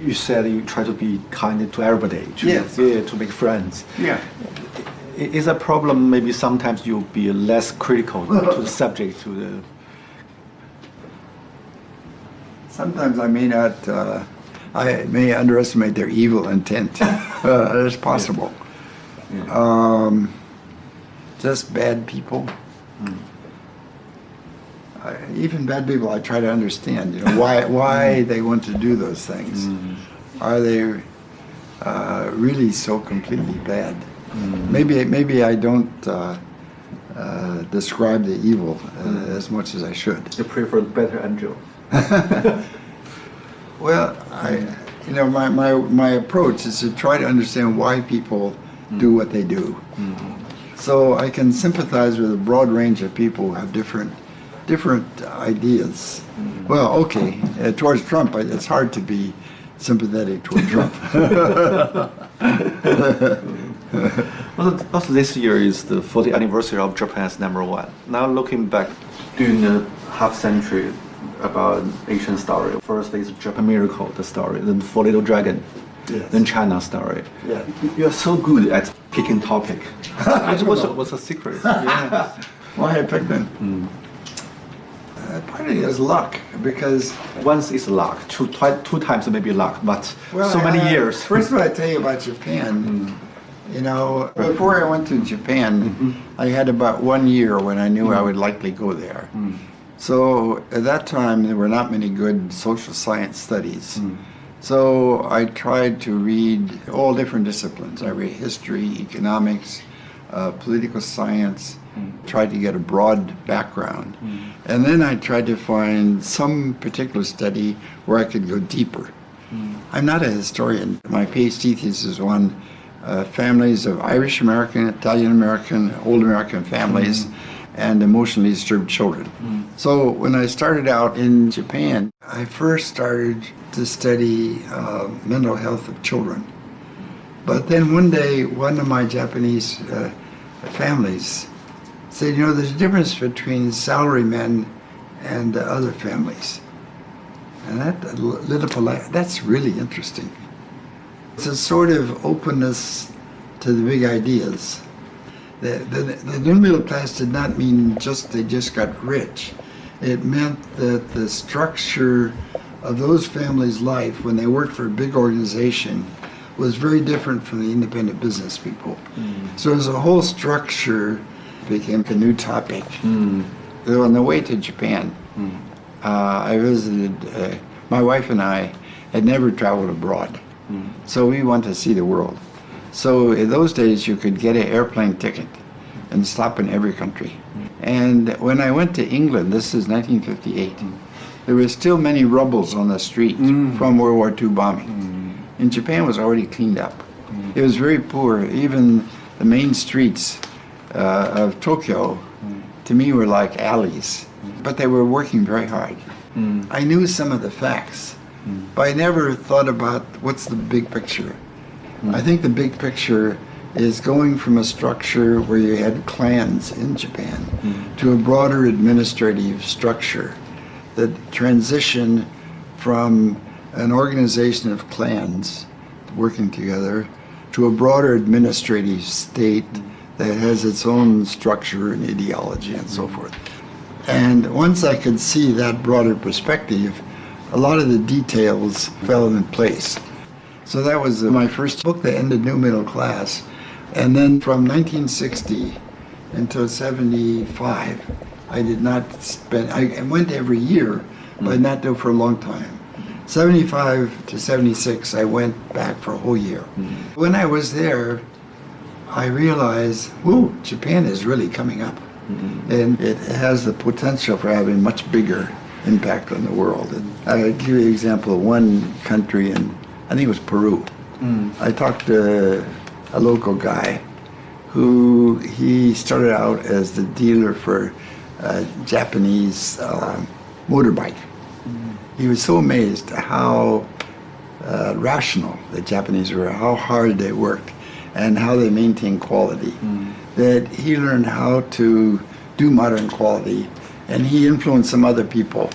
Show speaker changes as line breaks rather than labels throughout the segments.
You said you try to be kind to everybody,
Yes.
to make friends.
Yeah.
Is a problem maybe sometimes you'll be less critical to the subject, to the...
Sometimes I may not, I may underestimate their evil intent. It's possible.
Yeah.
Just bad people. Even bad people, I try to understand, why they want to do those things. Are they really so completely bad? Maybe I don't describe the evil as much as I should.
You prefer better angel.
Well, my approach is to try to understand why people do what they do. So I can sympathize with a broad range of people who have different ideas. Well, okay, towards Trump, it's hard to be sympathetic toward Trump.
Also, this year is the 40th anniversary of Japan's #1. Now looking back, during a half century about Asian story. First is Japan Miracle, the story, then Four Little Dragon,
Yes.
then China story.
Yeah.
You are so good at picking topic. What's the secret? Yeah.
Why I picked them? Part of it is luck, because
Once is luck, two times maybe luck, but so many years.
First of all, I tell you about Japan. Before I went to Japan, I had about 1 year when I knew I would likely go there. So at that time, there were not many good social science studies. So I tried to read all different disciplines. I read history, economics, political science, tried to get a broad background. And then I tried to find some particular study where I could go deeper. I'm not a historian. My PhD thesis was on families of Irish American, Italian American, old American families, and emotionally disturbed children. So when I started out in Japan, I first started to study mental health of children. But then one day, one of my Japanese families said, there's a difference between salarymen and other families. And that lit up a light. That's really interesting. It's a sort of openness to the big ideas. The new middle class did not mean they just got rich. It meant that the structure of those families' life when they worked for a big organization was very different from the independent business people. So as a whole structure became a new topic. So on the way to Japan, I visited, my wife and I had never traveled abroad. So we wanted to see the world. So in those days, you could get an airplane ticket and stop in every country. And when I went to England, this is 1958, there were still many rubbles on the street from World War II bombing. And Japan was already cleaned up. It was very poor. Even the main streets of Tokyo, to me, were like alleys. But they were working very hard. I knew some of the facts, but I never thought about what's the big picture. I think the big picture is going from a structure where you had clans in Japan to a broader administrative structure. The transition from an organization of clans working together to a broader administrative state that has its own structure and ideology and so forth. And once I could see that broader perspective, a lot of the details fell in place. So that was my first book that ended New Middle Class. And then from 1960 until 75, I did not spend, I went every year, but not do it for a long time. 75 to 76, I went back for a whole year. When I was there, I realized, whoa, Japan is really coming up. And it has the potential for having much bigger impact on the world. And I'll give you an example of one country, and I think it was Peru. I talked to a local guy who he started out as the dealer for Japanese motorbike. He was so amazed at how rational the Japanese were, how hard they worked, and how they maintained quality, that he learned how to do modern quality, and he influenced some other people.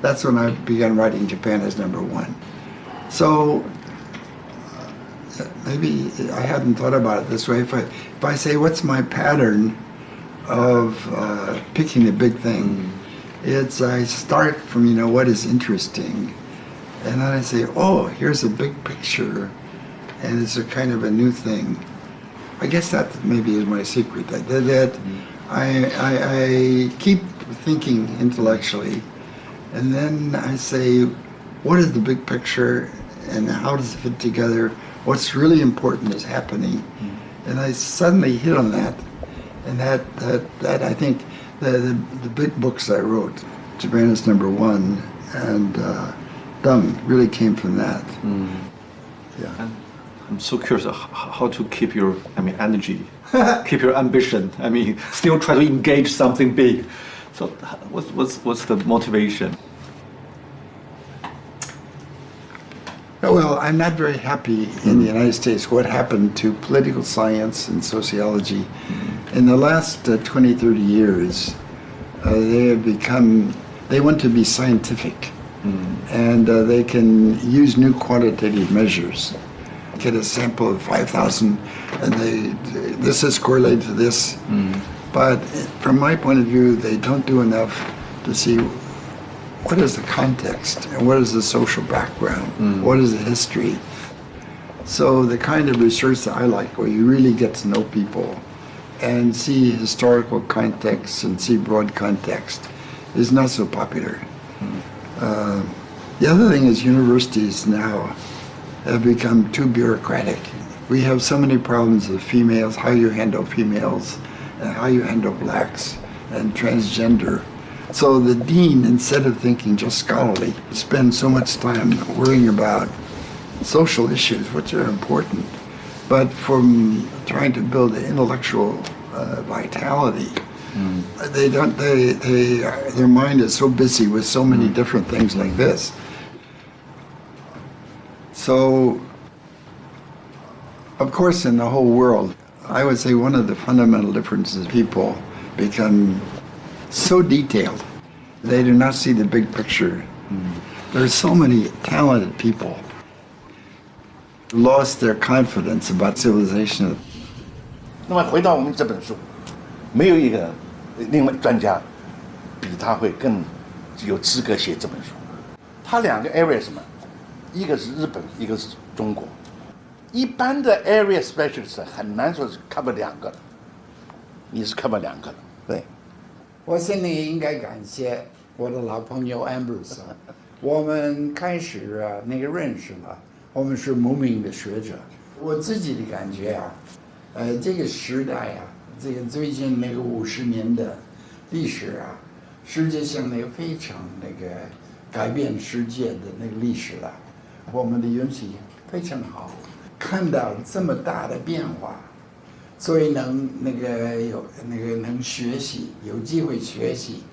That's when I began writing Japan as #1. So maybe I hadn't thought about it this way. If I say, what's my pattern of picking a big thing? It's I start from, what is interesting. And then I say, oh, here's a big picture. And it's a kind of a new thing. I guess that maybe is my secret. That I keep thinking intellectually. And then I say, what is the big picture and how does it fit together? What's really important is happening. And I suddenly hit on that. And that I think the big books I wrote, Japan is Number One and Dung, really came from that. Yeah.
And I'm so curious how to keep your, energy, keep your ambition. Still try to engage something big. So what's the motivation?
Well, I'm not very happy in the United States what happened to political science and sociology. In the last 20, 30 years, they want to be scientific. And they can use new quantitative measures. Get a sample of 5,000 and this is correlated to this. But from my point of view, they don't do enough to see what is the context and what is the social background, what is the history. So the kind of research that I like, where you really get to know people and see historical context and see broad context, is not so popular. The other thing is universities now have become too bureaucratic. We have so many problems with females, how you handle females, and how you handle blacks and transgender. So the dean, instead of thinking just scholarly, spends so much time worrying about social issues, which are important, but from trying to build an intellectual vitality. Their mind is so busy with so many different things like this. So, of course, in the whole world, I would say one of the fundamental differences, people become so detailed. They do not see the big picture. There are so many talented people lost their confidence about civilization.
那么回到我们这本书，没有一个另外专家比他会更有资格写这本书。他两个 area 什么？一个是日本，一个是中国。一般的 area specialist 很难说是 cover 两个，你是 cover 两个的，对。
我心里应该感谢我的老朋友 Ambrose， 我们开始认识了，我们是无名的学者。我自己的感觉这个时代这个最近50年的历史世界上非常改变世界的历史了，我们的运气非常好，看到这么大的变化。所以能学习，有机会学习，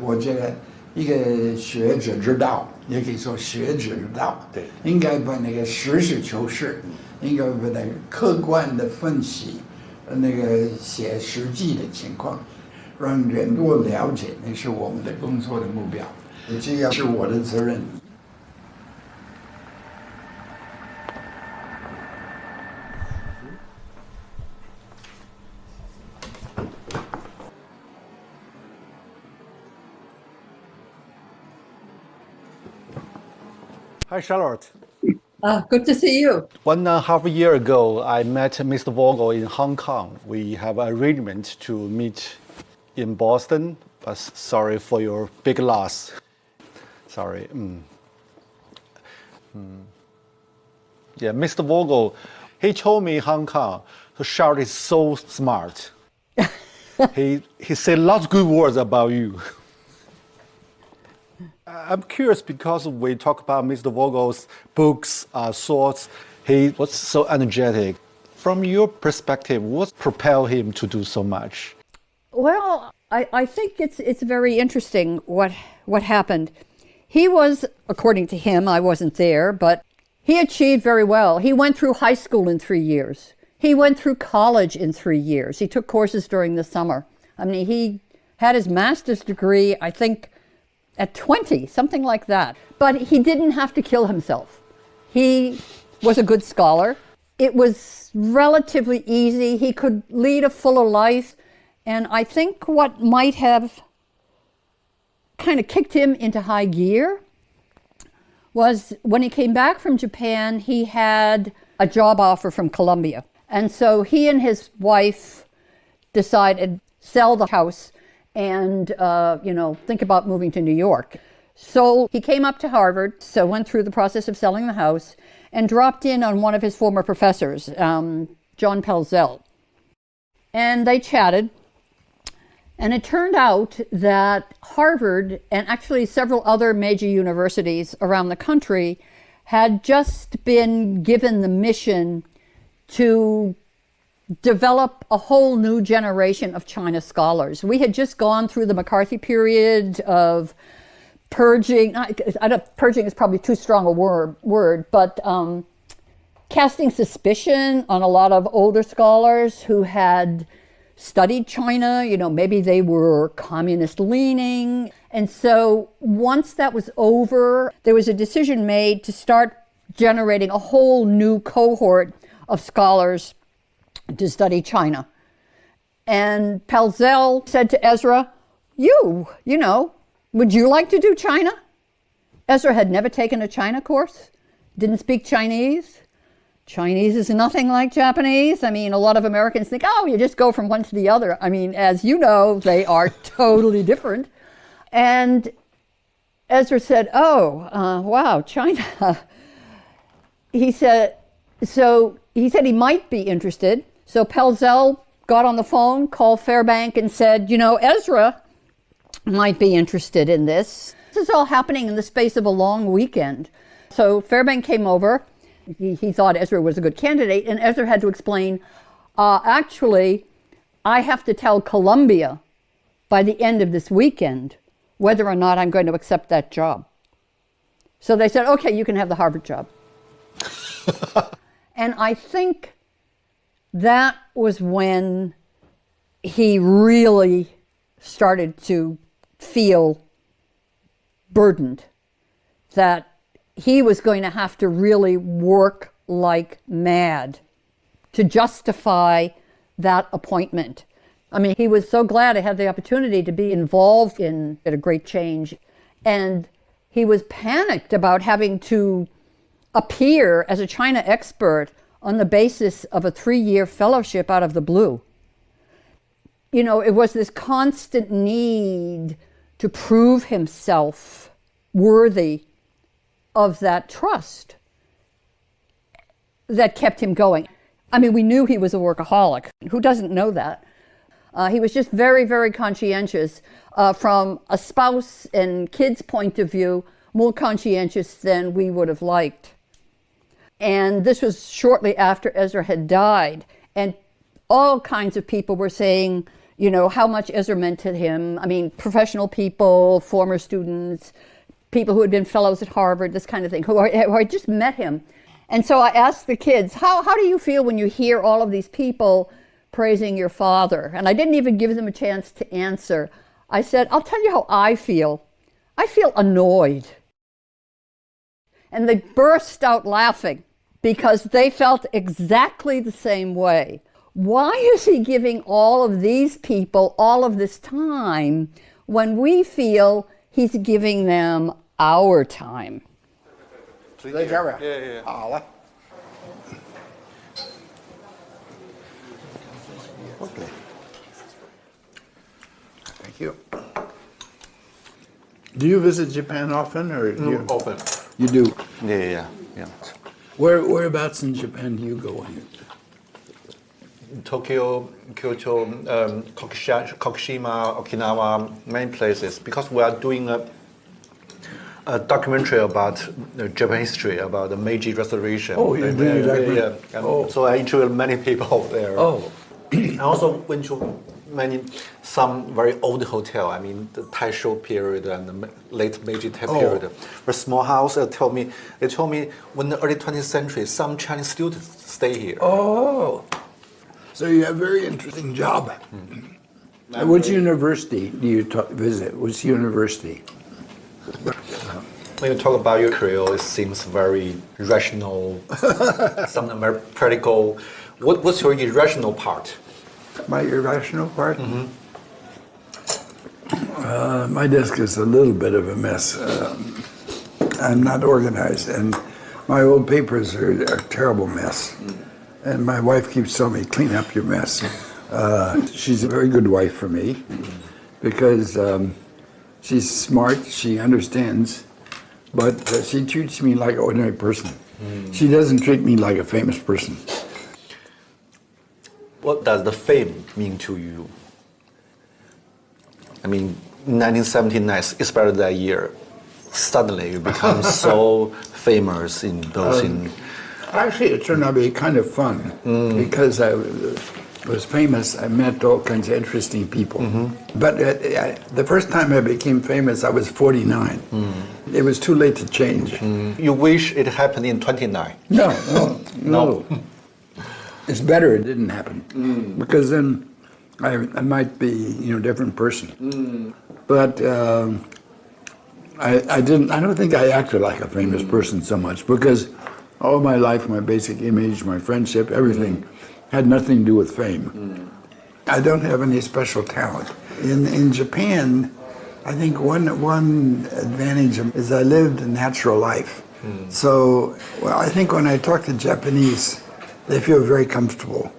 我觉得一个学者之道，也可以说学者之道，
对，
应该把实事求是，应该把客观的分析，写实际的情况，让人多了解，那是我们的工作的目标，这也是我的责任。
Hi, Charlotte.
Good to see you.
1.5 years ago, I met Mr. Vogel in Hong Kong. We have an arrangement to meet in Boston, but sorry for your big loss. Sorry. Yeah, Mr. Vogel, he told me Hong Kong, so Charlotte is so smart. he said lots of good words about you. I'm curious because we talk about Mr. Vogel's books, thoughts. He was so energetic. From your perspective, what propelled him to do so much?
Well, I think it's very interesting what happened. He was, according to him, I wasn't there, but he achieved very well. He went through high school in 3 years. He went through college in 3 years. He took courses during the summer. He had his master's degree, I think, at 20, something like that. But he didn't have to kill himself. He was a good scholar. It was relatively easy. He could lead a fuller life. And I think what might have kind of kicked him into high gear was when he came back from Japan, he had a job offer from Columbia. And so he and his wife decided sell the house and, think about moving to New York. So he came up to Harvard, so went through the process of selling the house and dropped in on one of his former professors, John Pelzel. And they chatted. And it turned out that Harvard and actually several other major universities around the country had just been given the mission to develop a whole new generation of China scholars. We had just gone through the McCarthy period of purging. Purging is probably too strong a word, but casting suspicion on a lot of older scholars who had studied China. Maybe they were communist leaning. And so once that was over, there was a decision made to start generating a whole new cohort of scholars to study China. And Pelzel said to Ezra, would you like to do China? Ezra had never taken a China course, didn't speak Chinese. Chinese is nothing like Japanese. I mean, a lot of Americans think, you just go from one to the other. I mean, as you know, they are totally different. And Ezra said, wow, China. He said he might be interested. So Pelzel got on the phone, called Fairbank and said, Ezra might be interested in this. This is all happening in the space of a long weekend. So Fairbank came over. He thought Ezra was a good candidate, and Ezra had to explain, actually, I have to tell Columbia by the end of this weekend whether or not I'm going to accept that job. So they said, okay, you can have the Harvard job. And I think that was when he really started to feel burdened, that he was going to have to really work like mad to justify that appointment. I mean, he was so glad to have the opportunity to be involved in a great change. And he was panicked about having to appear as a China expert on the basis of a 3-year fellowship out of the blue. It was this constant need to prove himself worthy of that trust that kept him going. I mean, we knew he was a workaholic. Who doesn't know that? He was just very, very conscientious from a spouse and kids' point of view, more conscientious than we would have liked. And this was shortly after Ezra had died. And all kinds of people were saying, how much Ezra meant to him. I mean, professional people, former students, people who had been fellows at Harvard, this kind of thing, who had just met him. And so I asked the kids, how do you feel when you hear all of these people praising your father? And I didn't even give them a chance to answer. I said, I'll tell you how I feel. I feel annoyed. And they burst out laughing because they felt exactly the same way. Why is he giving all of these people all of this time when we feel he's giving them our time?
Yeah.
好了。Okay. Thank you. Do you visit Japan often, or
Often.
You do?
Yeah.
Whereabouts in Japan do you go?
Tokyo, Kyoto, Kokushima, Okinawa, many places, because we are doing a documentary about Japan history, about the Meiji Restoration.
Oh, you do?
Yeah. And so I interviewed many people there.
Oh.
I also went to some very old hotel. I mean, the Taisho period and the late Meiji period. A small house. They told me when the early 20th century, some Chinese students stay here.
Oh. So you have a very interesting job. Which university do you visit? Which university?
When you talk about your career, it seems very rational, something very practical. What's your irrational part?
My irrational part? My desk is a little bit of a mess. I'm not organized, and my old papers are a terrible mess. And my wife keeps telling me, clean up your mess. She's a very good wife for me because she's smart, she understands, but she treats me like an ordinary person. She doesn't treat me like a famous person.
What does the fame mean to you? I mean, 1979, especially that year, suddenly you become so famous in both in...
Actually, it turned out to be kind of fun because I was famous. I met all kinds of interesting people. But the first time I became famous, I was 49. It was too late to change.
You wish it happened in 29?
No. It's better it didn't happen because then I might be, a different person. But I don't think I acted like a famous person so much because all my life, my basic image, my friendship, everything had nothing to do with fame. I don't have any special talent. In Japan, I think one advantage is I lived a natural life. So I think when I talk to Japanese, they feel very comfortable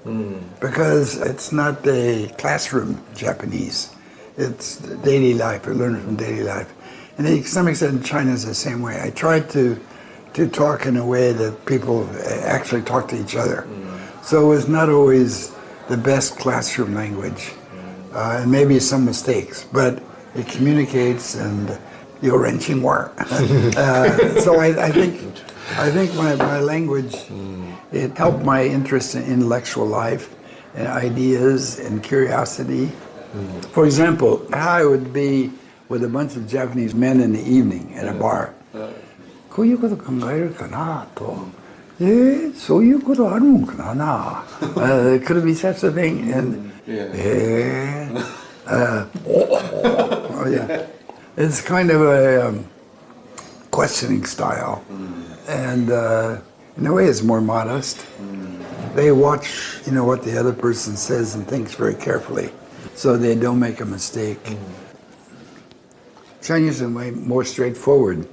because it's not the classroom Japanese. It's daily life. I learn from daily life. And to some extent, China is the same way. I try to talk in a way that people actually talk to each other. So it's not always the best classroom language, and maybe some mistakes, but it communicates and you're wrenching work. So I think my language, it helped my interest in intellectual life and ideas and curiosity. For example, how I would be with a bunch of Japanese men in the evening at a bar. こういうこと考えるかなと。そういうことあるんかな。Could it be such a thing? And, oh yeah. It's kind of a questioning style. And in a way it's more modest. They watch, what the other person says and thinks very carefully so they don't make a mistake. Chinese are way more straightforward.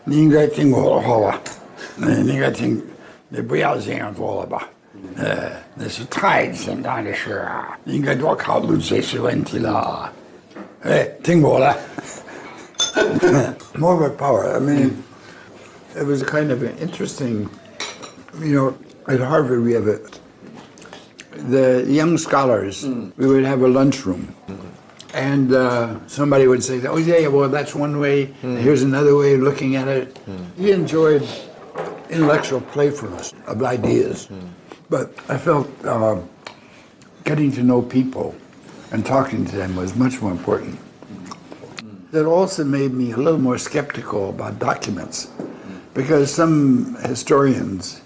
你应该听我的话吧，你应该听，你不要这样做了吧，那是太简单的事啊，你应该多考虑这些问题了，听我的。More of a power. I mean, it was kind of an interesting, at Harvard we have the young scholars, we would have a lunchroom. And somebody would say, oh yeah, well that's one way, here's another way of looking at it. He enjoyed intellectual playfulness of ideas. But I felt getting to know people and talking to them was much more important. That also made me a little more skeptical about documents. Because some historians,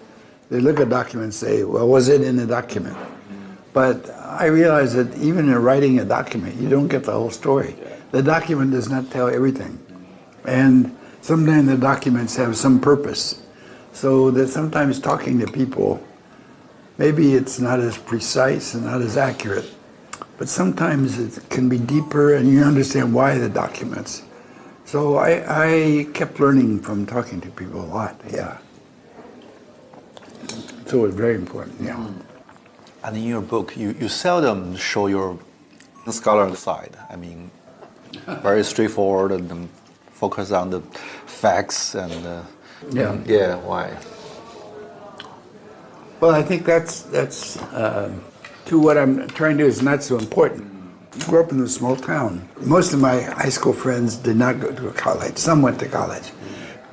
they look at documents and say, well, was it in a document? But I realized that even in writing a document, you don't get the whole story. The document does not tell everything. And sometimes the documents have some purpose. So that sometimes talking to people, maybe it's not as precise and not as accurate, but sometimes it can be deeper and you understand why the documents. So I kept learning from talking to people a lot, yeah. So it was very important, yeah.
And in your book, you seldom show your scholarly side. I mean, very straightforward and focus on the facts and yeah. Why?
Well, I think that's to what I'm trying to do is not so important. I grew up in a small town. Most of my high school friends did not go to college. Some went to college.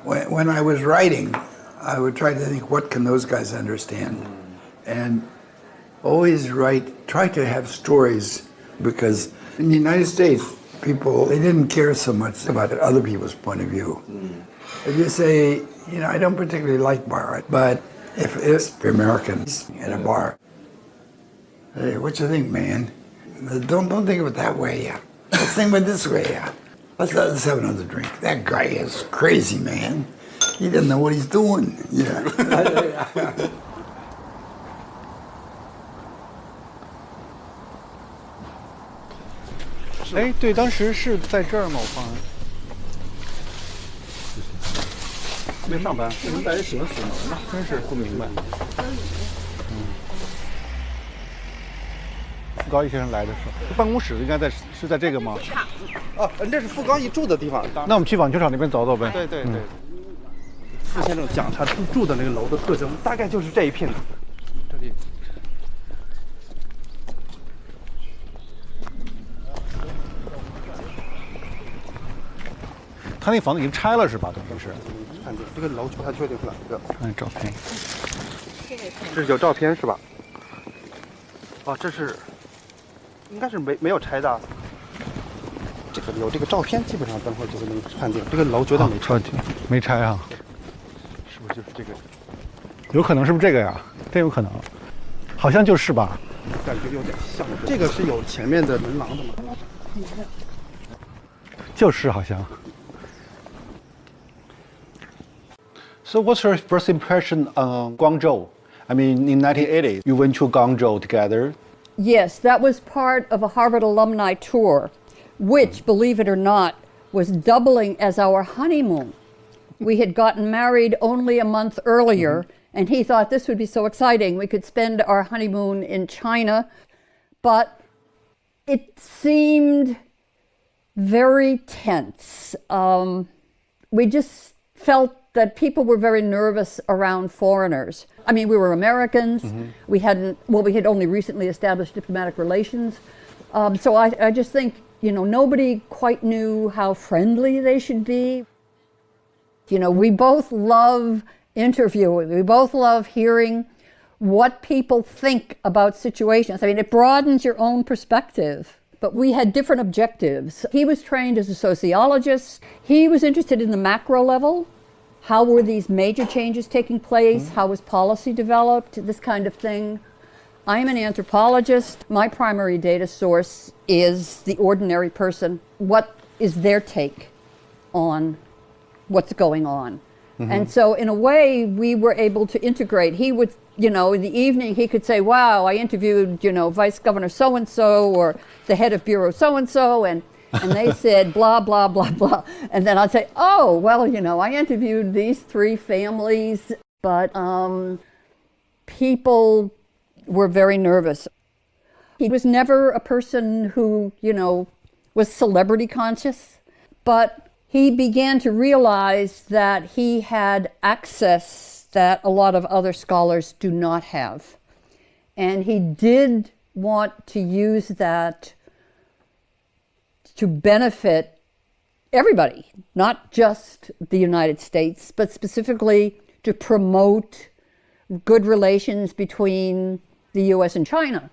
When I was writing, I would try to think, what can those guys understand? And always try to have stories, because in the United States, people, they didn't care so much about other people's point of view. If you say, I don't particularly like bar art, but if it's Americans in a bar, hey, what you think, man? Don't think of it that way. Let's think about it this way. Let's have another drink. That guy is crazy, man. He doesn't know what he's doing. Yeah.
哎，对，当时是在这儿吗？我放。
没上班，为什么带人喜欢锁门呢？真是不明白。
傅高义先生来的时候，办公室应该是在这个吗？
哦，这是傅高义住的地方。
那我们去网球场那边走走呗。
对对对。傅先生讲他住的那个楼的特征，大概就是这一片。这里。
他那房子已经拆了是吧？等于是。
看这个楼不太确定是哪个。
看照片。
这是有照片是吧？哦，这是，应该是没有拆的。这个有这个照片，基本上等会儿就能判定这个楼绝对没拆。
没拆啊？
是不是就是这个？
有可能是不是这个呀？真有可能，好像就是吧？
感觉有点像。这个是有前面的门廊的吗？
就是好像。So what's your first impression on Guangzhou? I mean, in 1980, you went to Guangzhou together.
Yes, that was part of a Harvard alumni tour, which, believe it or not, was doubling as our honeymoon. We had gotten married only a month earlier, and he thought this would be so exciting. We could spend our honeymoon in China, but it seemed very tense. We just felt that people were very nervous around foreigners. I mean, we were Americans. We had only recently established diplomatic relations. So I just think, nobody quite knew how friendly they should be. We both love interviewing. We both love hearing what people think about situations. I mean, it broadens your own perspective. But we had different objectives. He was trained as a sociologist. He was interested in the macro level. How were these major changes taking place? How was policy developed? This kind of thing. I am an anthropologist. My primary data source is the ordinary person. What is their take on what's going on? And so in a way, we were able to integrate. He would, in the evening, he could say, wow, I interviewed, Vice Governor so-and-so or the head of Bureau so-and-so, and they said blah, blah, blah, blah. And then I'd say, oh, well, I interviewed these 3 families, but people were very nervous. He was never a person who, was celebrity conscious, but he began to realize that he had access that a lot of other scholars do not have. And he did want to use that to benefit everybody, not just the United States, but specifically to promote good relations between the U.S. and China.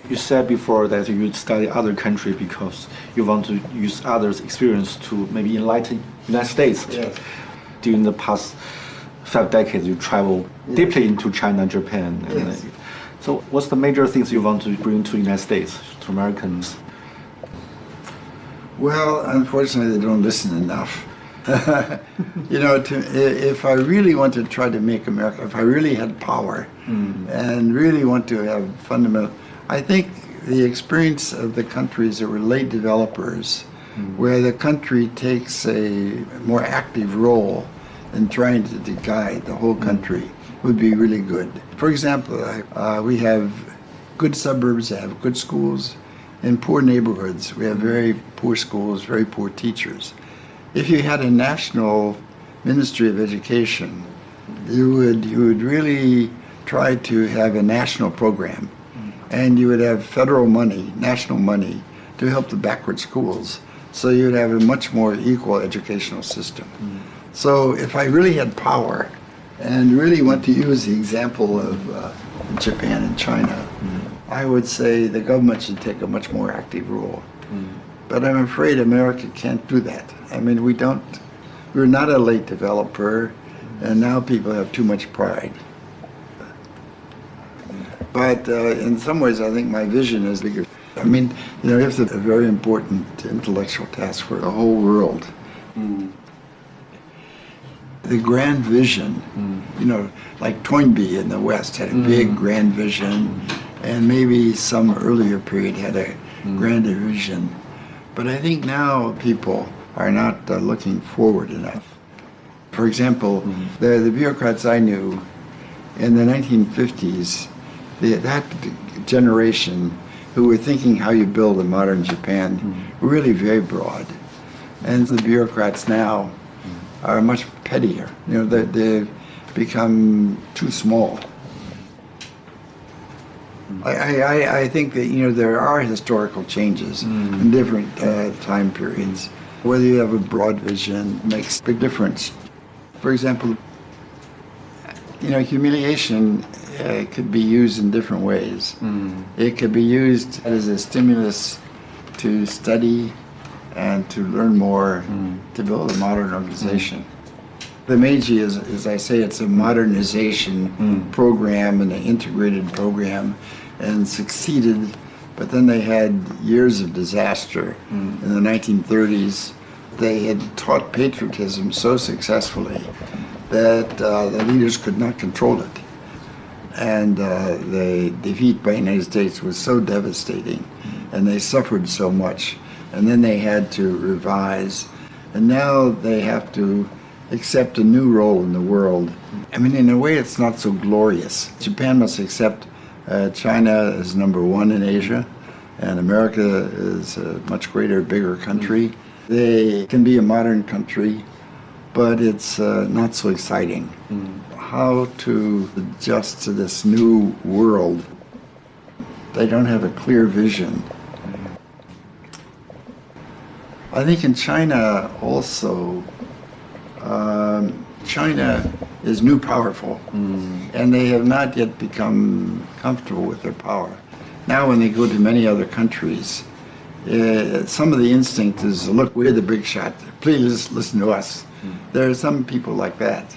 You said before that you study other countries because you want to use others' experience to maybe enlighten the United States.
Yes.
During the past 5 decades, you traveled deeply into China and Japan.
Yes.
So what's the major things you want to bring to the United States, to Americans?
Well, unfortunately, they don't listen enough. If I really want to try to make America, if I really had power and really want to have fundamental, I think the experience of the countries that were late developers, where the country takes a more active role in trying to guide the whole country, would be really good. For example, we have good suburbs that have good schools. In poor neighborhoods, we have very poor schools, very poor teachers. If you had a national Ministry of Education, you would really try to have a national program, and you would have federal money, national money, to help the backward schools. So you'd have a much more equal educational system. So if I really had power and really want to use the example of Japan and China, I would say the government should take a much more active role. But I'm afraid America can't do that. I mean, we're not a late developer. and now people have too much pride. But in some ways, I think my vision is bigger. I mean, it's a very important intellectual task for the whole world. The grand vision, like Toynbee in the West had a big grand vision, and maybe some earlier period had a grander vision. But I think now people are not looking forward enough. For example, the bureaucrats I knew in the 1950s, that generation who were thinking how you build a modern Japan, were really very broad. And the bureaucrats now are much pettier. They've become too small. I think that there are historical changes in different time periods. Whether you have a broad vision makes a big difference. For example, humiliation could be used in different ways. It could be used as a stimulus to study and to learn more, to build a modern organization. The Meiji is, as I say, it's a modernization program and an integrated program, and succeeded, but then they had years of disaster. In the 1930s, they had taught patriotism so successfully that the leaders could not control it. And the defeat by the United States was so devastating, and they suffered so much. And then they had to revise, and now they have to accept a new role in the world. I mean, in a way, it's not so glorious. Japan must accept China as number one in Asia, and America is a much greater, bigger country. They can be a modern country, but it's not so exciting. How to adjust to this new world? They don't have a clear vision. I think in China also, China is new powerful, and they have not yet become comfortable with their power. Now when they go to many other countries, some of the instinct is, look, we're the big shot, please listen to us. There are some people like that,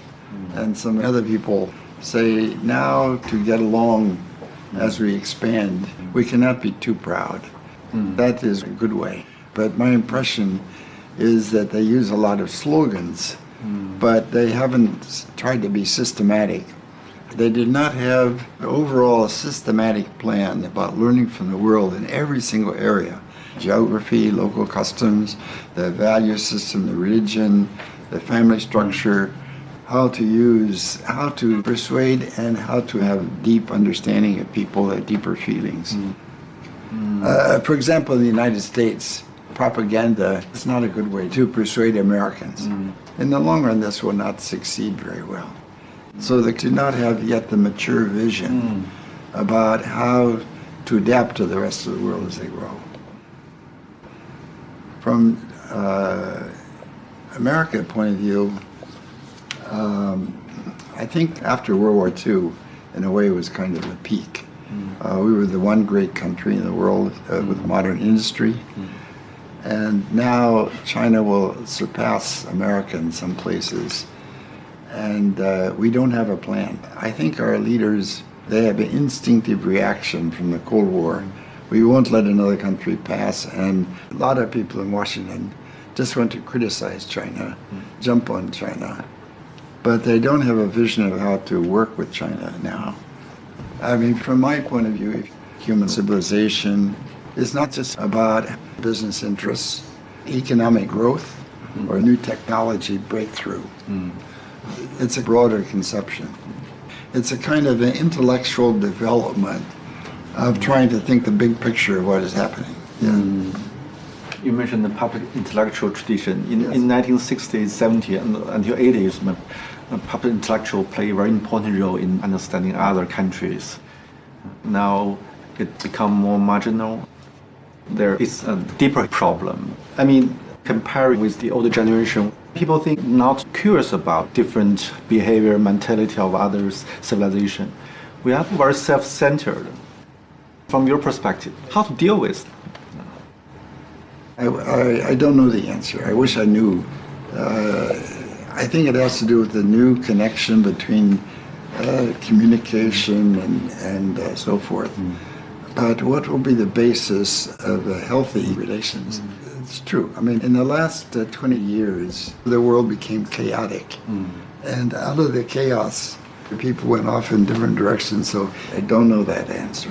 and some other people say, now to get along as we expand, we cannot be too proud. That is a good way. But my impression is that they use a lot of slogans, but they haven't tried to be systematic. They did not have an overall systematic plan about learning from the world in every single area. Geography, local customs, the value system, the religion, the family structure, how to persuade, and how to have deep understanding of people, their deeper feelings. For example, in the United States, propaganda is not a good way to persuade Americans. In the long run, this will not succeed very well. So they do not have yet the mature vision about how to adapt to the rest of the world as they grow. From America's point of view, I think after World War II, in a way, it was kind of a peak. We were the one great country in the world with modern industry. And now China will surpass America in some places. And we don't have a plan. I think our leaders, they have an instinctive reaction from the Cold War. We won't let another country pass. And a lot of people in Washington just want to criticize China, jump on China. But they don't have a vision of how to work with China now. I mean, from my point of view, human civilization is not just about business interests, economic growth, or new technology breakthrough. It's a broader conception. It's a kind of an intellectual development of trying to think the big picture of what is happening.
You mentioned the public intellectual tradition. In 1960s, 70s, and until 80s, public intellectual play a very important role in understanding other countries. Now it become more marginal. There is a deeper problem. I mean, comparing with the older generation, people think not curious about different behavior, mentality of others, civilization. We are very self-centered. From your perspective, how to deal with?
I don't know the answer. I wish I knew. I think it has to do with the new connection between communication and so forth. But what will be the basis of healthy relations? It's true. I mean, in the last 20 years, the world became chaotic. And out of the chaos, people went off in different directions, so I don't know that answer.